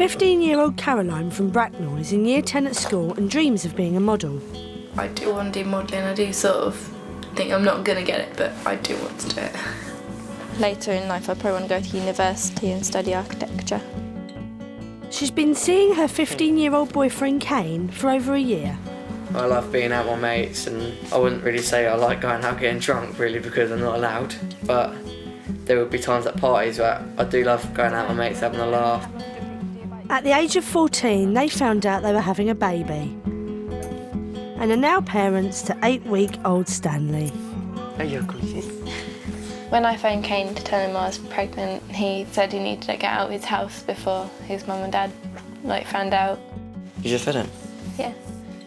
15-year-old Caroline from Bracknell is in year 10 at school and dreams of being a model. I do want to do modelling. I do sort of think I'm not going to get it, but I do want to do it. Later in life I probably want to go to university and study architecture. She's been seeing her 15-year-old boyfriend Caine for over a year. I love being out with my mates, and I wouldn't really say I like going out getting drunk really because I'm not allowed, but there would be times at parties where I do love going out with my mates having a laugh. At the age of 14 they found out they were having a baby and are now parents to 8-week-old Stanlee. When I phoned Caine to tell him I was pregnant, he said he needed to get out of his house before his mum and dad found out. You just fed him? Yeah.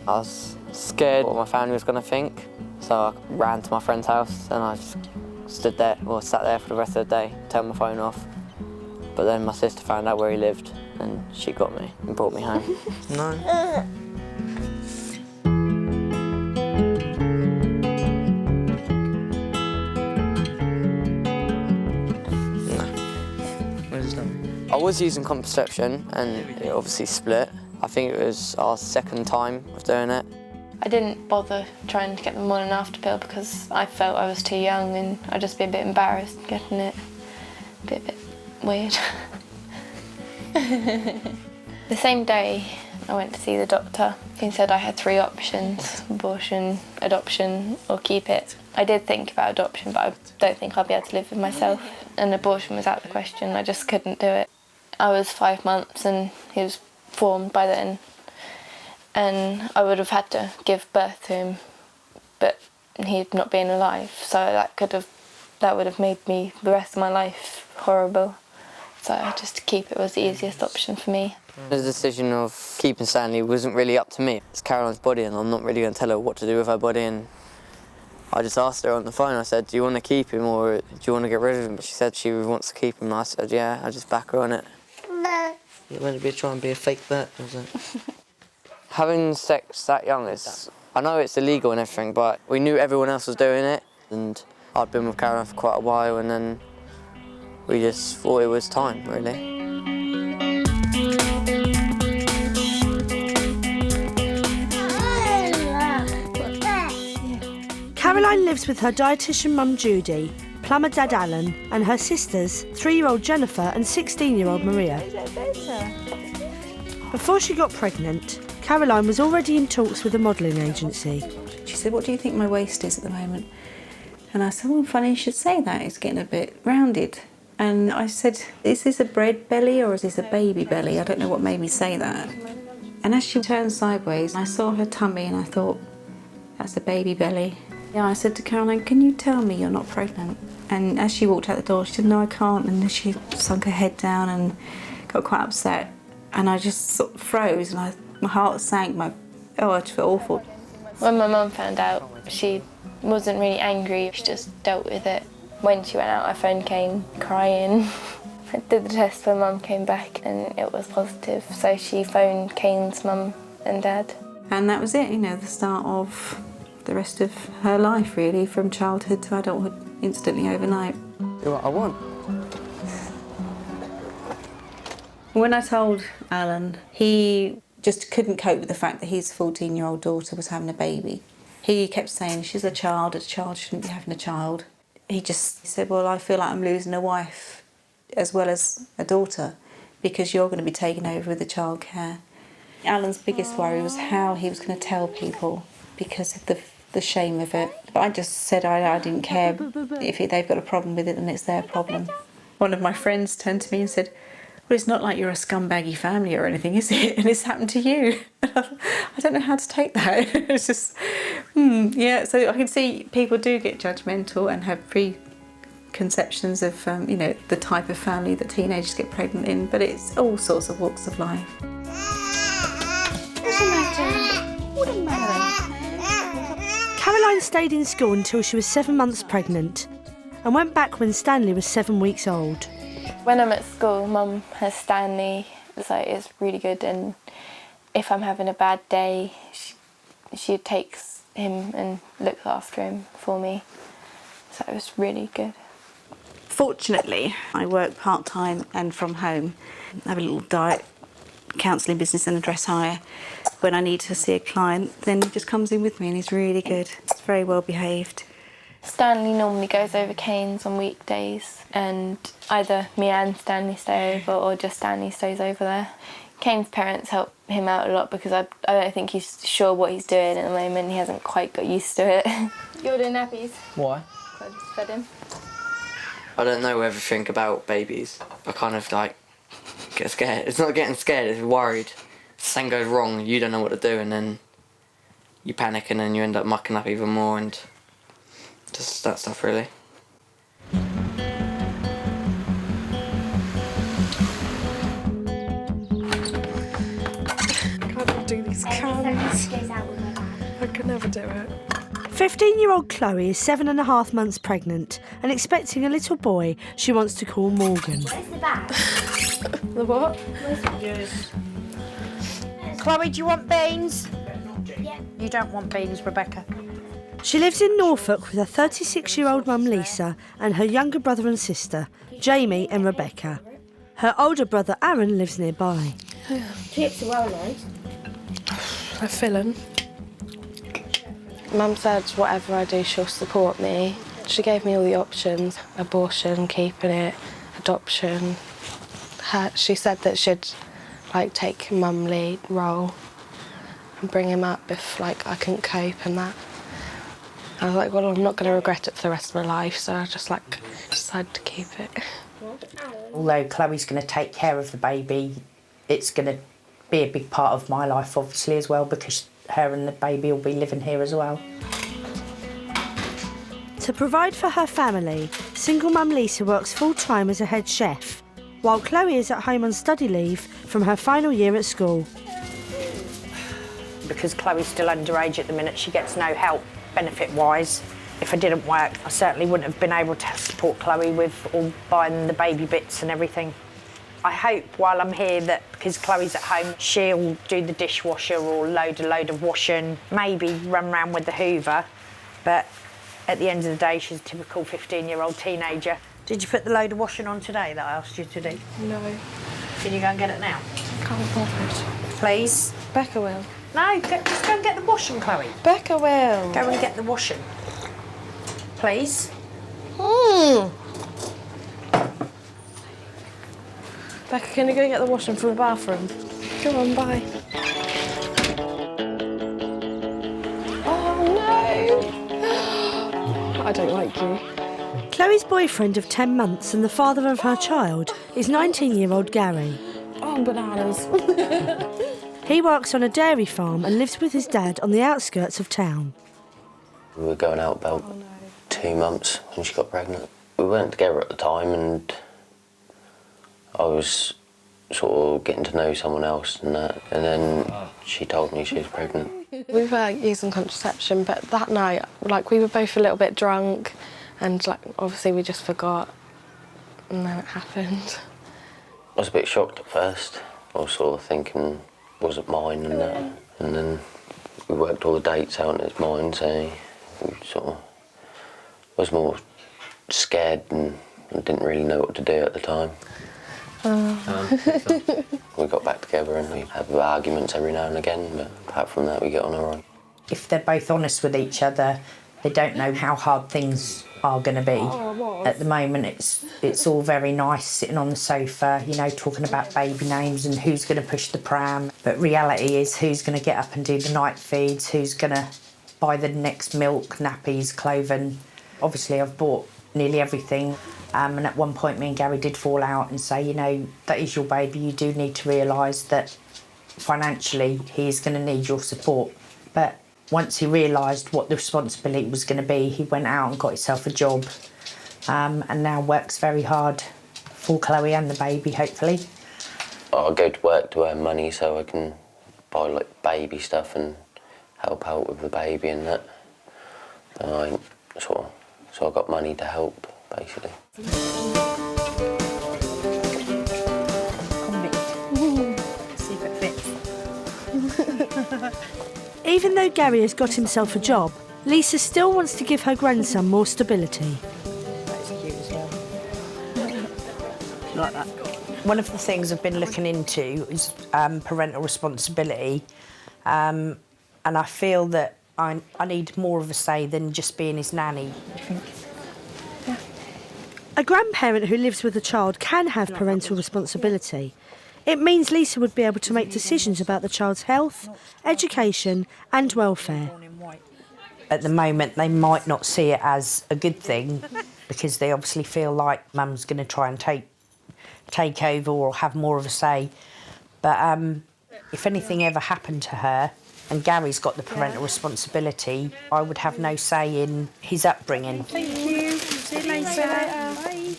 I was scared what my family was going to think, so I ran to my friend's house and I just sat there for the rest of the day, turned my phone off. But then my sister found out where he lived and she got me and brought me home. No. I was using contraception and it obviously split. I think it was our second time of doing it. I didn't bother trying to get the morning after pill because I felt I was too young and I'd just be a bit embarrassed getting it. A bit weird. The same day I went to see the doctor. He said I had 3 options: abortion, adoption or keep it. I did think about adoption, but I don't think I'll be able to live with myself. And abortion was out of the question. I just couldn't do it. I was 5 months and he was formed by then, and I would have had to give birth to him, but he'd not been alive, so that would have made me the rest of my life horrible. So just to keep it was the easiest option for me. The decision of keeping Stanlee wasn't really up to me. It's Caroline's body and I'm not really going to tell her what to do with her body, and I just asked her on the phone, I said, do you want to keep him or do you want to get rid of him? She said she wants to keep him, and I said, yeah, I just back her on it. You meant to try and be a fake vet, was it? Having sex that young I know it's illegal and everything, but we knew everyone else was doing it, and I'd been with Caroline for quite a while, and then we just thought it was time, really. Caroline lives with her dietitian mum Judy, plumber dad Alan and her sisters, 3-year-old Jennifer and 16-year-old Maria. Before she got pregnant, Caroline was already in talks with a modelling agency. She said, what do you think my waist is at the moment? And I said, well, funny you should say that, it's getting a bit rounded. And I said, is this a bread belly or is this a baby belly? I don't know what made me say that. And as she turned sideways, I saw her tummy and I thought, that's a baby belly. Yeah, I said to Caroline, can you tell me you're not pregnant? And as she walked out the door, she said, no, I can't. And then she sunk her head down and got quite upset. And I just sort of froze and my heart sank. I just felt awful. When my mum found out, she wasn't really angry, she just dealt with it. When she went out, I phoned Caine crying. I did the test when Mum came back and it was positive, so she phoned Caine's mum and dad. And that was it, the start of the rest of her life, really, from childhood to adulthood, instantly overnight. Do what I want. When I told Alan, he just couldn't cope with the fact that his 14-year-old daughter was having a baby. He kept saying, she's a child shouldn't be having a child. He said, well, I feel like I'm losing a wife as well as a daughter because you're going to be taking over with the childcare. Alan's biggest worry was how he was going to tell people because of the shame of it. But I just said I didn't care. If they've got a problem with it, then it's their problem. One of my friends turned to me and said, well, it's not like you're a scumbaggy family or anything, is it? And it's happened to you. I don't know how to take that. It's just, yeah, so I can see people do get judgmental and have preconceptions of, the type of family that teenagers get pregnant in, but it's all sorts of walks of life. What's the matter? What the matter? Caroline stayed in school until she was 7 months pregnant and went back when Stanlee was 7 weeks old. When I'm at school, Mum has Stanlee, so it's really good, and if I'm having a bad day, she takes him and looks after him for me, so it was really good. Fortunately, I work part-time and from home. I have a little diet counselling business and a dress hire. When I need to see a client, then he just comes in with me and he's really good. He's very well behaved. Stanlee normally goes over Caine's on weekdays, and either me and Stanlee stay over or just Stanlee stays over there. Caine's parents help him out a lot because I don't think he's sure what he's doing at the moment. He hasn't quite got used to it. You're doing nappies? Why? I just fed him. I don't know everything about babies. I kind of like get scared. It's not getting scared, it's worried. If something goes wrong, you don't know what to do, and then you panic and then you end up mucking up even more, and just that stuff really. Can't do these cans. I could never do it. 15-year-old Chloe is 7.5 months pregnant and expecting a little boy she wants to call Morgan. Where's the bag? The what? Chloe, do you want beans? Yeah. You don't want beans, Rebecca. She lives in Norfolk with her 36-year-old mum Lisa and her younger brother and sister, Jamie and Rebecca. Her older brother Aaron lives nearby. Chips are well nice. They're filling. Mum said whatever I do, she'll support me. She gave me all the options: abortion, keeping it, adoption. She said that she'd take a mum lead role and bring him up if I couldn't cope and that. I was like, well, I'm not going to regret it for the rest of my life, so I just decided to keep it. Although Chloe's going to take care of the baby, it's going to be a big part of my life, obviously, as well, because her and the baby will be living here as well. To provide for her family, single mum Lisa works full-time as a head chef, while Chloe is at home on study leave from her final year at school. Because Chloe's still underage at the minute, she gets no help benefit-wise. If I didn't work, I certainly wouldn't have been able to support Chloe with all buying the baby bits and everything. I hope while I'm here that, because Chloe's at home, she'll do the dishwasher or load a load of washing, maybe run around with the hoover, but at the end of the day, she's a typical 15-year-old teenager. Did you put the load of washing on today that I asked you to do? No. Can you go and get it now? Can't bother. Please? Becca will. No, just go and get the washing, Chloe. Becca will. Go and get the washing. Please? Becca, can you go get the washing from the bathroom? Come on, bye. Oh no! I don't like you. Chloe's boyfriend of 10 months and the father of her child is 19-year-old Gary. Oh, bananas. He works on a dairy farm and lives with his dad on the outskirts of town. We were going out about 2 months when she got pregnant. We weren't together at the time, and I was sort of getting to know someone else and that, and then she told me she was pregnant. We were using contraception, but that night, we were both a little bit drunk, and obviously we just forgot, and then it happened. I was a bit shocked at first. I was sort of thinking, was it mine and that? And then we worked all the dates out and it's mine, so we sort of was more scared and didn't really know what to do at the time. We got back together and we have arguments every now and again, but apart from that we get on all right. If they're both honest with each other, they don't know how hard things are going to be. At the moment, it's all very nice sitting on the sofa, talking about baby names and who's going to push the pram. But reality is who's going to get up and do the night feeds, who's going to buy the next milk, nappies, clothing. Obviously, I've bought nearly everything. And at one point, me and Gary did fall out and say, that is your baby. You do need to realise that financially he is going to need your support. But once he realised what the responsibility was going to be, he went out and got himself a job and now works very hard for Chloe and the baby, hopefully. I go to work to earn money so I can buy baby stuff and help out with the baby and that. So I got money to help, basically. See if it fits. Even though Gary has got himself a job, Lisa still wants to give her grandson more stability. That's cute as well. Like that. One of the things I've been looking into is parental responsibility, and I feel that I need more of a say than just being his nanny. A grandparent who lives with a child can have parental responsibility. It means Lisa would be able to make decisions about the child's health, education and welfare. At the moment, they might not see it as a good thing because they obviously feel like mum's going to try and take over or have more of a say. But if anything ever happened to her and Gary's got the parental responsibility, I would have no say in his upbringing. Thank you. See you later. Bye.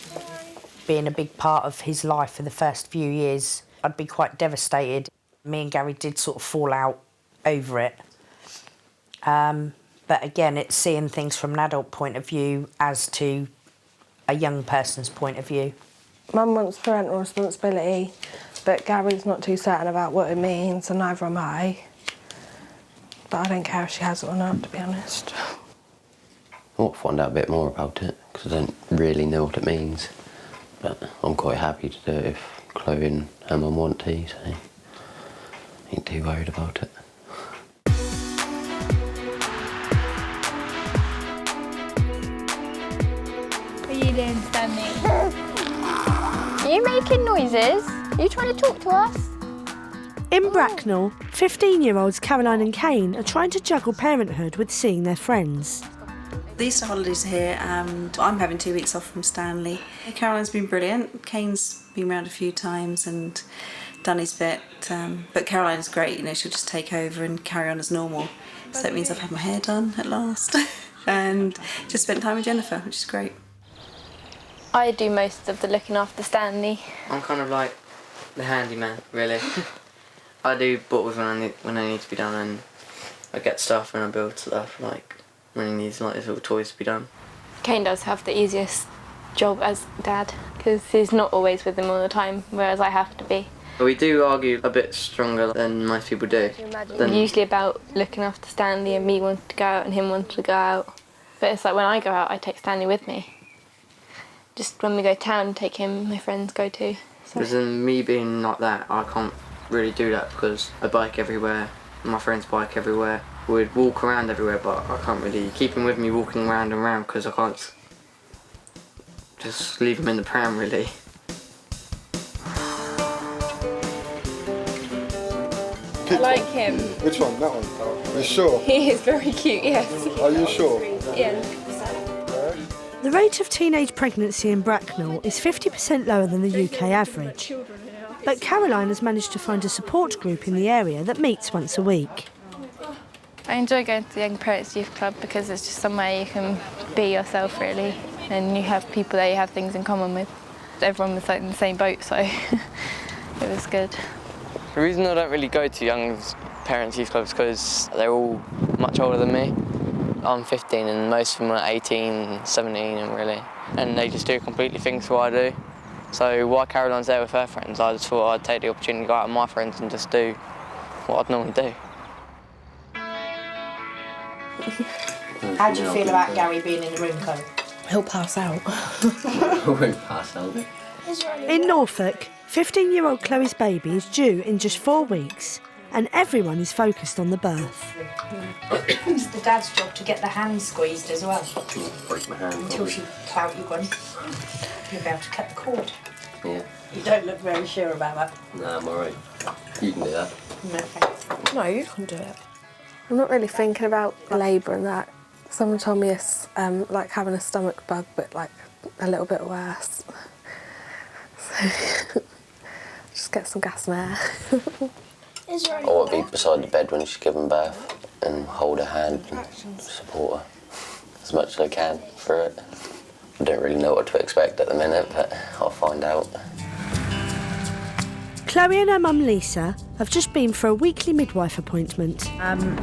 Being a big part of his life for the first few years, I'd be quite devastated. Me and Gary did sort of fall out over it. But again, it's seeing things from an adult point of view as to a young person's point of view. Mum wants parental responsibility, but Gary's not too certain about what it means, and neither am I. But I don't care if she has it or not, to be honest. I want to find out a bit more about it, because I don't really know what it means. But I'm quite happy to do it if Chloe and her mum want to, so I ain't too worried about it. What are you doing, Stanlee? Are you making noises? Are you trying to talk to us? In Bracknell, 15-year-olds Caroline and Caine are trying to juggle parenthood with seeing their friends. The Easter holidays are here and I'm having 2 weeks off from Stanlee. Caroline's been brilliant. Caine's been around a few times and done his bit. But Caroline's great, you know, she'll just take over and carry on as normal. So that means I've had my hair done at last and just spent time with Jennifer, which is great. I do most of the looking after Stanlee. I'm kind of like the handyman, really. I do bottles when I need to be done, and I get stuff and I build stuff, like when he needs like his little toys to be done. Caine does have the easiest job as dad, because he's not always with him all the time, whereas I have to be. We do argue a bit stronger than most people do. Usually about looking after Stanlee and me wanting to go out and him wanting to go out. But it's like when I go out, I take Stanlee with me. Just when we go to town, take him, my friends go too. Because in me being like that, I can't really do that because I bike everywhere, my friends bike everywhere. We'd walk around everywhere, but I can't really keep him with me walking around and around because I can't just leave him in the pram, really. I like him. Which one? That one? Are you sure? He is very cute, yes. Are you sure? Yeah. The rate of teenage pregnancy in Bracknell is 50% lower than the UK average. But Caroline has managed to find a support group in the area that meets once a week. I enjoy going to the Young Parents Youth Club because it's just somewhere you can be yourself, really, and you have people there you have things in common with. Everyone was like in the same boat, so it was good. The reason I don't really go to Young Parents Youth Clubs is because they're all much older than me. I'm 15 and most of them are 18, 17 and they just do completely things what I do. So while Caroline's there with her friends, I just thought I'd take the opportunity to go out with my friends and just do what I'd normally do. How do you feel about Gary being in the room, Chloe? He'll pass out. I won't pass out. In Norfolk, 15-year-old Chloe's baby is due in just 4 weeks and everyone is focused on the birth. It's the dad's job to get the hand squeezed as well. Break my hand. Until she clout you one. You'll be able to cut the cord. Yeah. You don't look very sure about that. No, I'm alright. You can do that. No, thanks. No, you can do it. I'm not really thinking about labour and that. Someone told me it's like having a stomach bug, but like a little bit worse. So just get some gas and air. I want to be beside the bed when she's giving birth and hold her hand and support her as much as I can for it. I don't really know what to expect at the minute, but I'll find out. Chloe and her mum Lisa have just been for a weekly midwife appointment.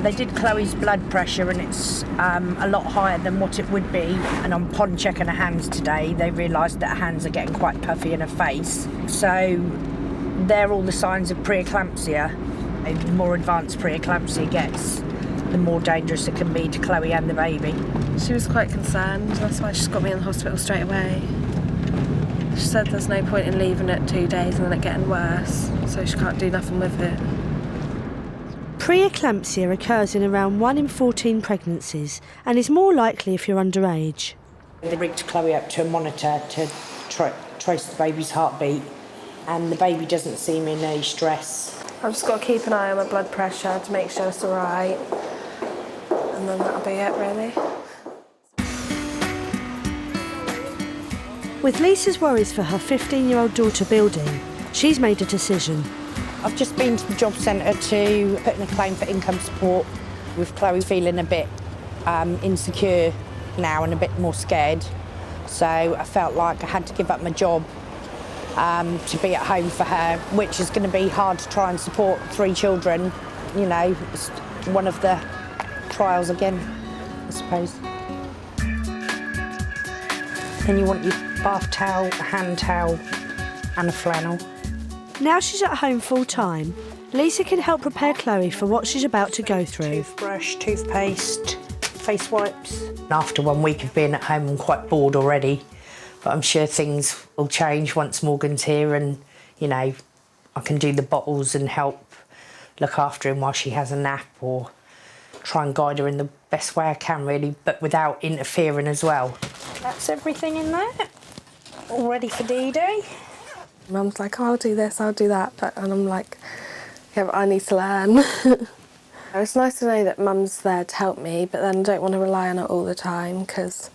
They did Chloe's blood pressure and it's a lot higher than what it would be, and upon checking her hands today they realised that her hands are getting quite puffy in her face. So they're all the signs of pre-eclampsia. The more advanced pre-eclampsia gets, the more dangerous it can be to Chloe and the baby. She was quite concerned, that's why she's got me in the hospital straight away. She said there's no point in leaving it 2 days and then it getting worse, so she can't do nothing with it. Pre-eclampsia occurs in around 1 in 14 pregnancies and is more likely if you're underage. They rigged Chloe up to a monitor to trace the baby's heartbeat, and the baby doesn't seem in any stress. I've just got to keep an eye on my blood pressure to make sure it's all right, and then that'll be it, really. With Lisa's worries for her 15-year-old daughter building, she's made a decision. I've just been to the job centre to put in a claim for income support, with Chloe feeling a bit insecure now and a bit more scared. So I felt like I had to give up my job to be at home for her, which is going to be hard to try and support 3 children. You know, it's one of the trials again, I suppose. Then you want your bath towel, a hand towel and a flannel. Now she's at home full-time, Lisa can help prepare Chloe for what she's about to go through. Toothbrush, toothpaste, face wipes. After 1 week of being at home, I'm quite bored already, but I'm sure things will change once Morgan's here and, you know, I can do the bottles and help look after him while she has a nap, or try and guide her in the best way I can, really, but without interfering as well. That's everything in there, all ready for D-Day. Mum's like, oh, I'll do this, I'll do that, and I'm like, yeah, but I need to learn. It's nice to know that Mum's there to help me, but then I don't want to rely on it all the time, because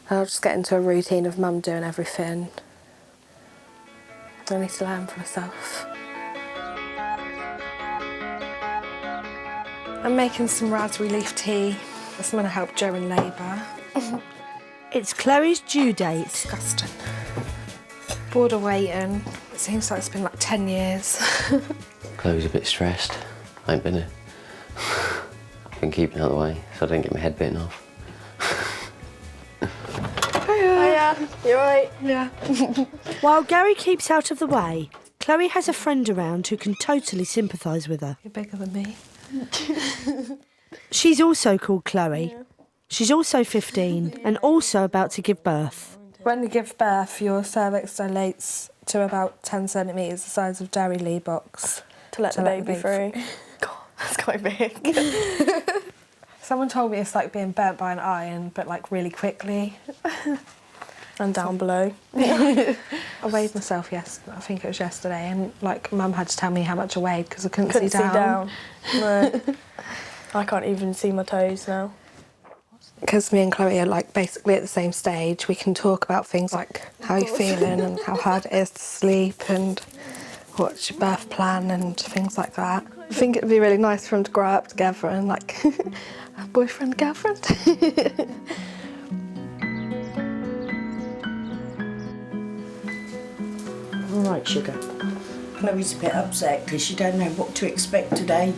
I'll just get into a routine of Mum doing everything. I need to learn for myself. I'm making some raspberry leaf tea. That's going to help during labour. It's Chloe's due date. Disgusting. Bored of waiting. It seems like it's been like 10 years. Chloe's a bit stressed. I ain't been here. I've been keeping out of the way so I don't get my head bitten off. Hiya. You alright? Yeah. While Gary keeps out of the way, Chloe has a friend around who can totally sympathise with her. You're bigger than me. She's also called Chloe. Yeah. She's also 15 and also about to give birth. When you give birth, your cervix dilates to about 10 centimetres the size of Dairy Lee box. To let the baby through. God, that's quite big. Someone told me it's like being burnt by an iron, but like really quickly. And down below. I weighed myself yesterday, I think it was yesterday, and like Mum had to tell me how much I weighed because I couldn't see down. No. I can't even see my toes now. Because me and Chloe are like basically at the same stage, we can talk about things like how you're feeling and how hard it is to sleep and what's your birth plan and things like that. I think it'd be really nice for them to grow up together and like have boyfriend, girlfriend. All right, sugar. Chloe's a bit upset because she don't know what to expect today.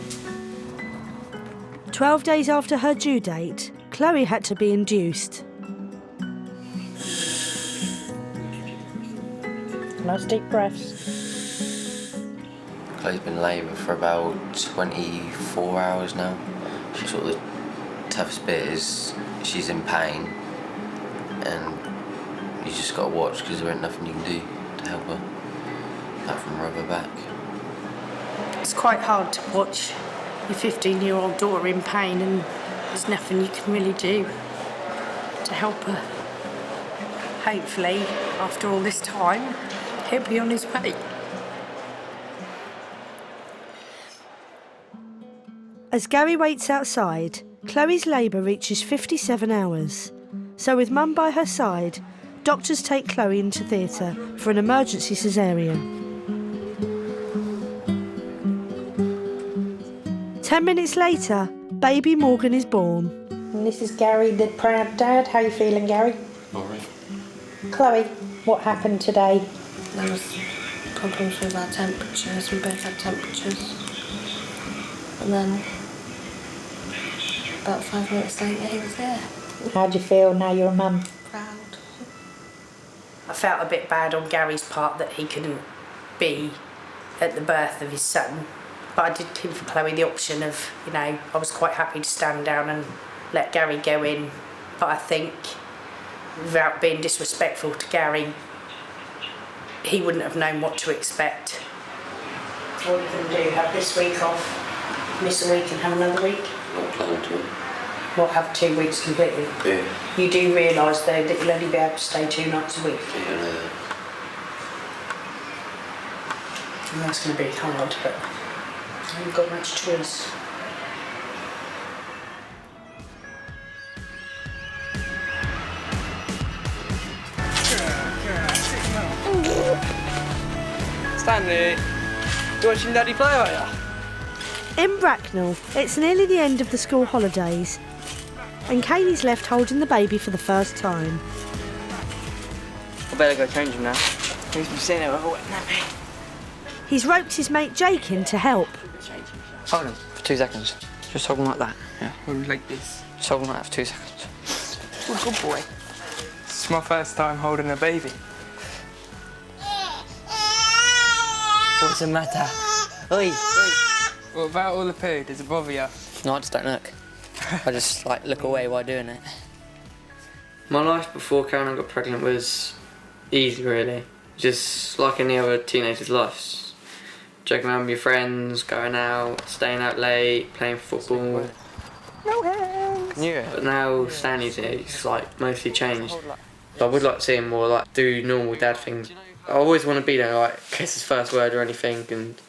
12 days after her due date, Chloe had to be induced. Nice deep breaths. Chloe's been in labour for about 24 hours now. Sort of the toughest bit is she's in pain and you just got to watch because there ain't nothing you can do to help her, apart from rub her back. It's quite hard to watch your 15-year-old daughter in pain and there's nothing you can really do to help her. Hopefully, after all this time, he'll be on his way. As Gary waits outside, Chloe's labour reaches 57 hours. So with Mum by her side, doctors take Chloe into theatre for an emergency caesarean. 10 minutes later, baby Morgan is born. And this is Gary, the proud dad. How you feeling, Gary? All right. Chloe, what happened today? There was problems with our temperatures, we both had temperatures. And then about 5 minutes later he was here. How do you feel now you're a mum? Proud. I felt a bit bad on Gary's part that he couldn't be at the birth of his son. But I did give Chloe the option of, you know, I was quite happy to stand down and let Gary go in. But I think, without being disrespectful to Gary, he wouldn't have known what to expect. So what are you going to do? Have this week off, miss a week and have another week? Not planning to. Well, have 2 weeks completely? Yeah. You do realise, though, that you'll only be able to stay 2 nights a week? Yeah, I know that. And that's going to be hard, but I haven't got much choice. Stanlee, you watching Daddy play, are you? In Bracknell, it's nearly the end of the school holidays, and Caine is left holding the baby for the first time. I better go change him now. He's been sitting there with a wet nappy. He's roped his mate Jake in to help. Hold him for 2 seconds. Just hold him like that. Yeah. Hold him like this. Just hold him like that for 2 seconds. Oh, good boy. It's my first time holding a baby. What's the matter? Oi! What about all the poo? Does it bother you? No, I just don't look. I just like look away while doing it. My life before Caine got pregnant was easy, really. Just like any other teenager's life. Joking around with your friends, going out, staying out late, playing football. No hands! But now Stanley's here, it's like mostly changed. I would like to see him more like do normal dad things. I always want to be there, like kiss his first word or anything, and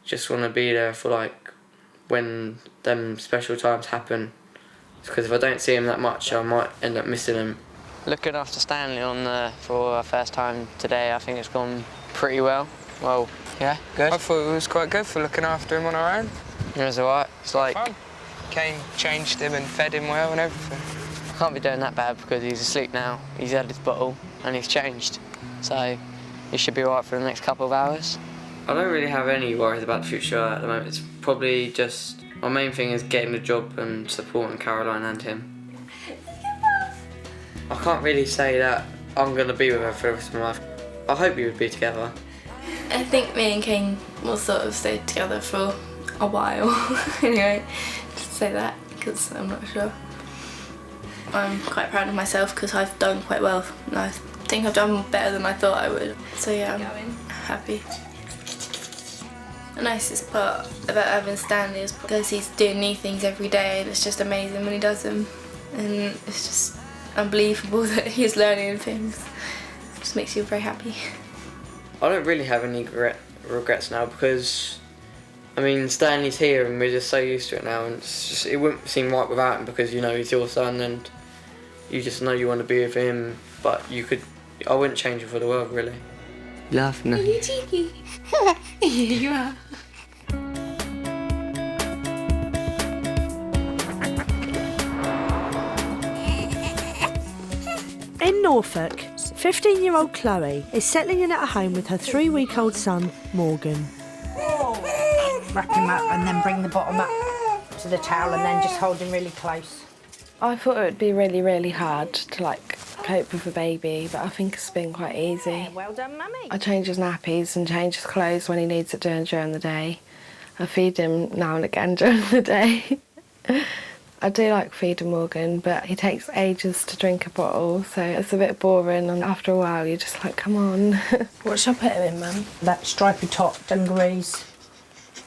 just want to be there for like when them special times happen. Because if I don't see him that much, I might end up missing him. Looking after Stanlee for our first time today, I think it's gone pretty well. Well, yeah, good. I thought it was quite good for looking after him on our own. It was alright. It's like fun. Caine changed him and fed him well and everything. I can't be doing that bad because he's asleep now. He's had his bottle and he's changed. So he should be alright for the next couple of hours. I don't really have any worries about the future at the moment. It's probably just, my main thing is getting the job and supporting Caroline and him. I can't really say that I'm going to be with her for the rest of my life. I hope we would be together. I think me and Caine will sort of stay together for a while. Anyway, just say that because I'm not sure. I'm quite proud of myself because I've done quite well. And I think I've done better than I thought I would. So yeah, I'm happy. The nicest part about having Stanlee is because he's doing new things every day and it's just amazing when he does them. And it's just unbelievable that he's learning things. It just makes you very happy. I don't really have any regrets now because, I mean, Stanley's here and we're just so used to it now, and it's just, it wouldn't seem right without him because you know he's your son and you just know you want to be with him, but I wouldn't change it for the world, really. Laughing at you cheeky. You are. In Norfolk, 15-year-old Chloe is settling in at a home with her 3-week-old son, Morgan. Wrap him up and then bring the bottom up to the towel and then just hold him really close. I thought it would be really, really hard to like cope with a baby, but I think it's been quite easy. Yeah, well done, Mummy. I change his nappies and change his clothes when he needs it doing during the day. I feed him now and again during the day. I do like feeding Morgan, but he takes ages to drink a bottle, so it's a bit boring, and after a while you're just like, come on. What should I put him in, Mum? That stripy top, dungarees,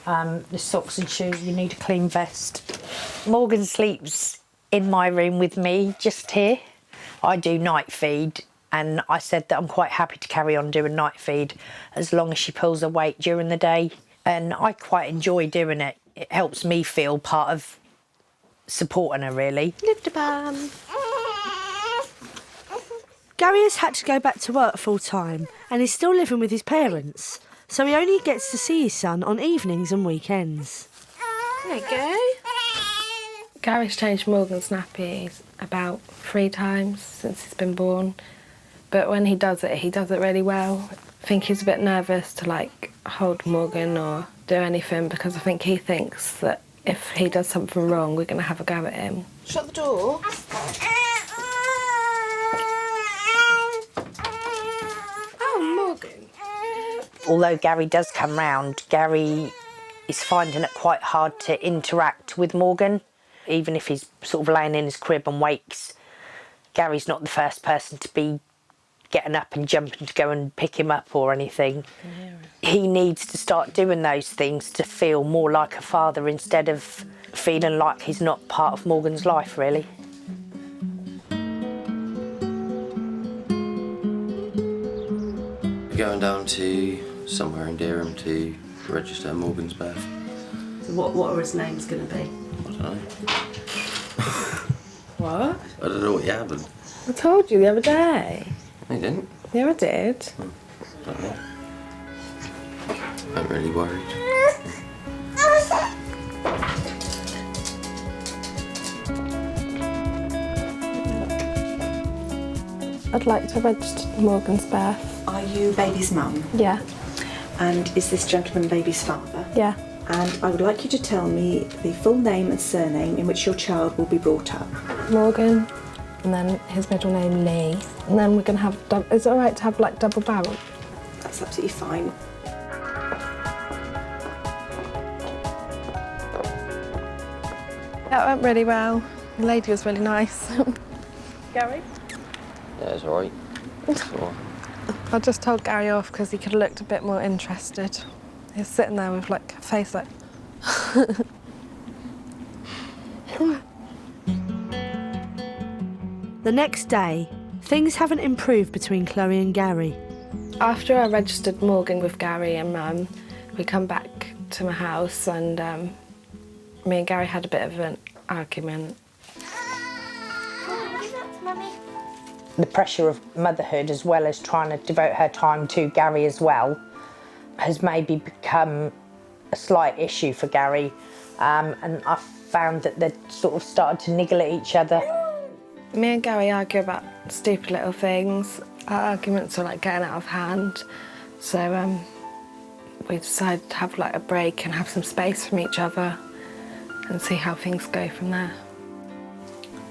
the socks and shoes, you need a clean vest. Morgan sleeps in my room with me, just here. I do night feed, and I said that I'm quite happy to carry on doing night feed as long as she pulls her weight during the day, and I quite enjoy doing it. It helps me feel part of supporting her, really. Little bum. Gary has had to go back to work full-time and is still living with his parents, so he only gets to see his son on evenings and weekends. There you go. Gary's changed Morgan's nappies about 3 times since he's been born, but when he does it really well. I think he's a bit nervous to like hold Morgan or do anything because I think he thinks that if he does something wrong, we're going to have a go at him. Shut the door. Oh, Morgan. Although Gary does come round, Gary is finding it quite hard to interact with Morgan. Even if he's sort of laying in his crib and wakes, Gary's not the first person to be getting up and jumping to go and pick him up or anything. He needs to start doing those things to feel more like a father instead of feeling like he's not part of Morgan's life, really. Going down to somewhere in Dereham to register Morgan's birth. So what are his names going to be? I don't know. What? I don't know what happened. I told you the other day. You didn't? Yeah, I did. I don't know. I'm really worried. I'd like to register Morgan's birth. Are you baby's mum? Yeah. And is this gentleman baby's father? Yeah. And I would like you to tell me the full name and surname in which your child will be brought up. Morgan, and then his middle name Lee. And then we're going to have, is it all right to have like double barrel? That's absolutely fine. That went really well. The lady was really nice. Gary? Yeah, it's all right. It's all right. I just told Gary off because he could have looked a bit more interested. He was sitting there with like a face like... The next day, things haven't improved between Chloe and Gary. After I registered Morgan with Gary and Mum, we come back to my house and me and Gary had a bit of an argument. The pressure of motherhood, as well as trying to devote her time to Gary as well, has maybe become a slight issue for Gary. And I found that they sort of started to niggle at each other. Me and Gary argue about stupid little things. Our arguments are like getting out of hand. So we decided to have like a break and have some space from each other and see how things go from there.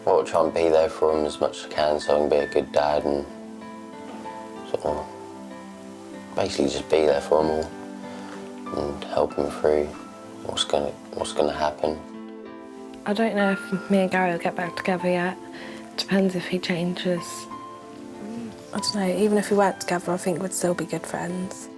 I'll try and be there for him as much as I can so I can be a good dad and sort of basically just be there for him all and help him through what's gonna happen. I don't know if me and Gary will get back together yet. Depends if he changes. I don't know, even if we weren't together, I think we'd still be good friends.